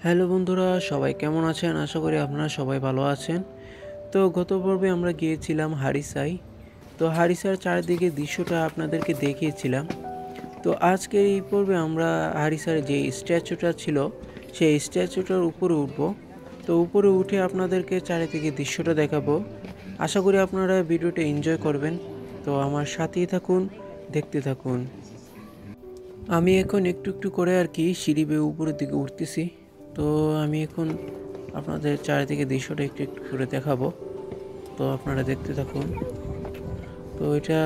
Hello বন্ধুরা, সবাই কেমন আছেন? আশা করি আপনারা সবাই ভালো আছেন। তো গত পর্বে আমরা গিয়েছিলাম হারিসাই। তো হারিসার চারিদিকে দৃশ্যটা আপনাদেরকে দেখিয়েছিলাম। তো আজকের এই পর্বে আমরা হারিসার যে স্ট্যাচুটা ছিল সেই স্ট্যাচুটার উপরে উঠব। তো উপরে উঠে আপনাদেরকে চারিদিকে দৃশ্যটা দেখাবো। আশা করি আপনারা ভিডিওটা এনজয় করবেন। তো আমার সাথেই থাকুন, দেখতে থাকুন। আমি এখন একটু একটু করে সিঁড়ি বেয়ে উপরের দিকে উঠতেছি। তো আমি এখন আপনাদের চারিদিকে দৃশ্যটা একটু একটু করে দেখাবো। তো আপনারা দেখতে থাকুন। তো এটা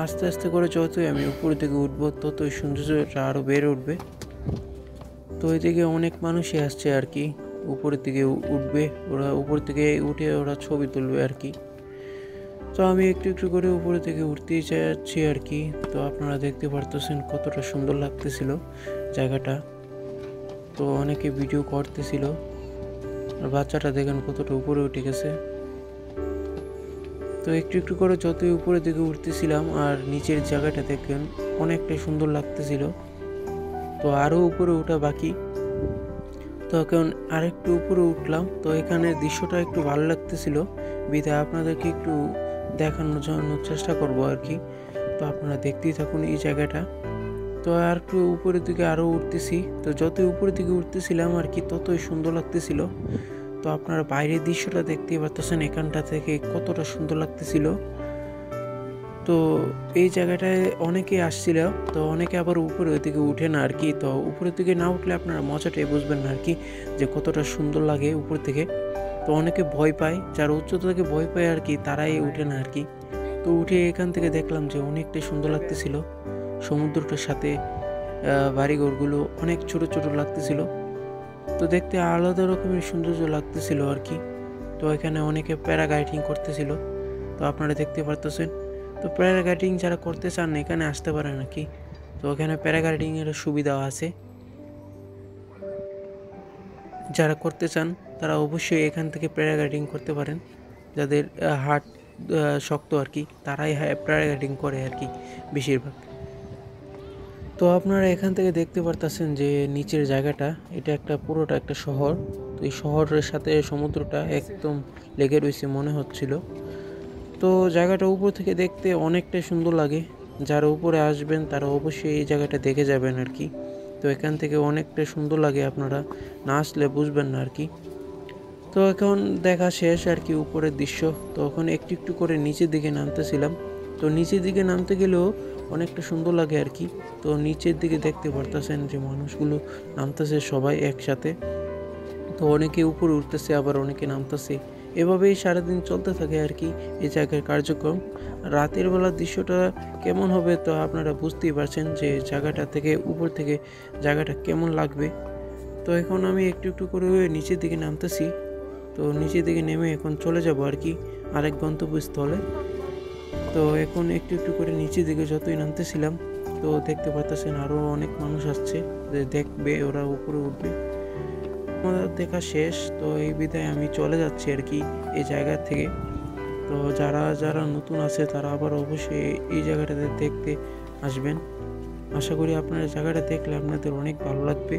আস্তে আস্তে করে যতই আমি উপরের দিকে উঠবো ততই সৌন্দর্যটা আরও বেড়ে উঠবে। তো এদিকে অনেক মানুষই আসছে উপরের দিকে উঠবে, ওরা উপর থেকে উঠে ওরা ছবি তুলবে তো আমি একটু একটু করে উপরে থেকে উঠতেই যাচ্ছি। তো আপনারা দেখতে পারতেছেন কতটা সুন্দর লাগতেছিল জায়গাটা। তো অনেকে ভিডিও করতেছিল, আর বাচ্চাটা দেখেন কতটা উপরে উঠে গেছে। তো একটু একটু করে যতই উপরের দিকে উঠতেছিলাম আর নিচের জায়গাটা দেখেন অনেকটাই সুন্দর লাগতেছিল। তো আরও উপরে ওঠা বাকি। তো এখন আরেকটু উপরে উঠলাম। তো এখানে দৃশ্যটা একটু ভালো লাগতেছিল, বিধায় আপনাদেরকে একটু দেখানোর জন্য চেষ্টা করব তো আপনারা দেখতেই থাকুন এই জায়গাটা। তো আর একটু উপরের দিকে আরও উঠতেছি। তো যতই উপরের দিকে উঠতেছিলাম ততই সুন্দর লাগতেছিল। তো আপনারা বাইরের দৃশ্যটা দেখতেই পাচ্ছেন, এখানটা থেকে কতটা সুন্দর লাগতেছিল। তো এই জায়গাটায় অনেকে আসছিল। তো অনেকে আবার উপরে ওইদিকে উঠে না তো উপরের দিকে না উঠলে আপনারা মজাটাই বুঝবেন না যে কতটা সুন্দর লাগে উপর থেকে। তো অনেকে ভয় পায়, যারা উচ্চতা থেকে ভয় পায় তারাই উঠে না তো উঠে এখান থেকে দেখলাম যে অনেকটাই সুন্দর লাগতেছিল। সমুদ্রটার সাথে বাড়িঘরগুলো অনেক ছোট ছোট লাগতেছিল। তো দেখতে আলাদা রকমের সৌন্দর্য লাগতেছিল তো এখানে অনেকে প্যারাগ্লাইডিং করতেছিল। তো আপনারা দেখতে পারতেছেন। তো প্যারাগ্লাইডিং যারা করতে চান এখানে আসতে পারেন তো এখানে প্যারাগ্লাইডিং এর সুবিধা আছে। যারা করতে চান তারা অবশ্যই এখান থেকে প্যারাগ্লাইডিং করতে পারেন। যাদের হার্ট শক্ত তারাই প্যারাগ্লাইডিং করে বেশিরভাগ। তো আপনারা এখান থেকে দেখতে পারতেছেন যে নিচের জায়গাটা, এটা পুরোটা একটা শহর। তো এই শহরের সাথে সমুদ্রটা একদম লেগে রয়েছে মনে হচ্ছিল। তো জায়গাটা উপর থেকে দেখতে অনেকটাই সুন্দর লাগে। যারা উপরে আসবেন তারা অবশ্যই এই জায়গাটা দেখে যাবেন তো এখান থেকে অনেকটাই সুন্দর লাগে, আপনারা না আসলে বুঝবেন না তো এখন দেখা শেষ উপরের দৃশ্য। তো এখন একটু একটু করে নিচের দিকে নামতেছিলাম। তো নিচের দিকে নামতে গেলেও অনেকটা সুন্দর লাগে তো নিচের দিকে দেখতে পারতেছেন যে মানুষগুলো নামতেছে সবাই একসাথে। তো অনেকে উপরে উঠতেছে, আবার অনেকে নামতেছে। এভাবেই সারাদিন চলতে থাকে এই জায়গার কার্যক্রম। রাতের বেলার দৃশ্যটা কেমন হবে তো আপনারা বুঝতেই পারছেন যে জায়গাটা থেকে উপর থেকে জায়গাটা কেমন লাগবে। তো এখন আমি একটু একটু করে নিচের দিকে নামতেছি। তো নিচের দিকে নেমে এখন চলে যাব আরেক গন্তব্যস্থলে। তো এখন একটু একটু করে নিচের দিকে যতই নামতেছিলাম তো দেখতে পাচ্ছেন আরও অনেক মানুষ আসছে যে দেখবে, ওরা উপরে উঠবে। আমাদের দেখা শেষ। তো এই বিদায় আমি চলে যাচ্ছি এই জায়গা থেকে। তো যারা যারা নতুন আছে তারা আবার অবশ্যই এই জায়গাটাতে দেখতে আসবেন। আশা করি আপনারা জায়গাটা দেখলে আপনাদের অনেক ভালো লাগবে।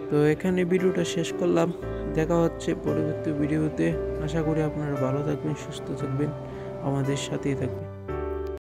তো এখানে ভিডিওটা শেষ করলাম। দেখা হচ্ছে পরবর্তী ভিডিওতে। আশা করি আপনারা ভালো থাকবেন, সুস্থ থাকবেন, আমাদের সাথেই থাকবেন।